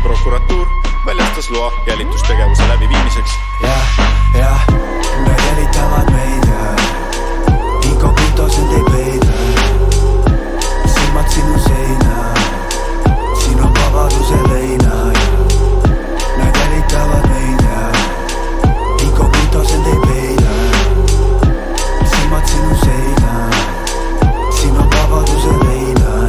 prokuratuur väljastas loa jälitustegevuse läbiviimiseks. Jah, nad jälitavad meid Inkognitosid ei peida Silmad sinu seina Siin on vabaduse leina Nad jälitavad meid Inkognitosid ei peida Silmad sinu seina Siin on vabaduse leina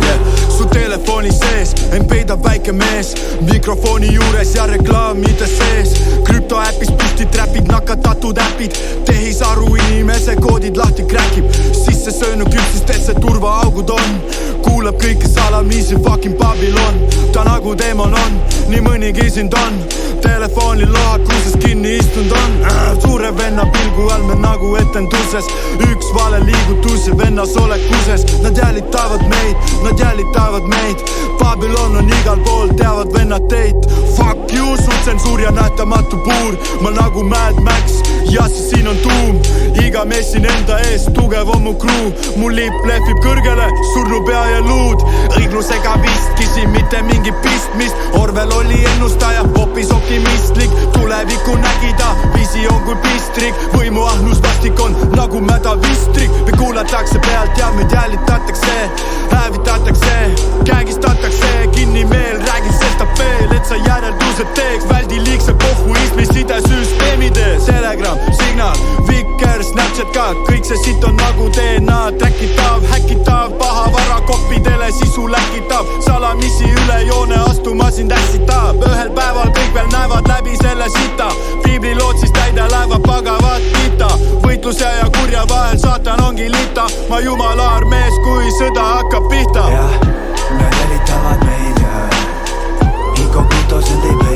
Su telefoni sees end peidab väike mees Mikrofoni juures ja reklaamide sees Krüptoäpis püsti trapid, nakatatud äpid Tehisaru inimese koodid lahti kräkib Sisse söönud küpsist, et see turvaaugud on Kuulab kõike salamisi fucking Babylon Ta nagu teemon on, nii mõnigi sind on Telefoni lohakuses kinni istunud on Suure venna pilgu all me nagu etenduses Üks vale liigutus ja vennas olekuses Nad jälitavad meid Babylon on igal pool, teavad vennad teid Fuck you, su tsensuur ja nähtamatu puur Ma nagu Mad Max, ja siin on tuum Iga mees siin enda ees, tugev on mu crew Mu lipp lehvib kõrgele, surnu pea ja luud Õiglusega vist, kisin mitte mingi pistmist Orwell oli ennustaja, hoopis optimistlik Tuleviku nägi ta, visioon kui pistrik Võimu ahnus vastik on nagu mädavistrik Me kuulatakse pealt ja meid jälitatakse Hävitatakse, käägistatakse Kinni meel, räägin sestab veel Et sa järeldused teeks Väldi liigse pohhuismi sidesüsteemides Telegram, Signal, Vicker, Snapchat ka Kõik see sitt on nagu DNA Trackitav, häkkitav, paha vara Koppidele sisu läkitab Salamisi üle joone astuma sind ässitab Ühel päeval kõik veel näevad läbi selle sita Piibli lootsis täide laeva pagavat pita Võitluse ja kurja vahel saatan ongi lita Ma jumala armees, kui sõda hakkab pihta Nad jälitavad meid Inkognitosid ei peida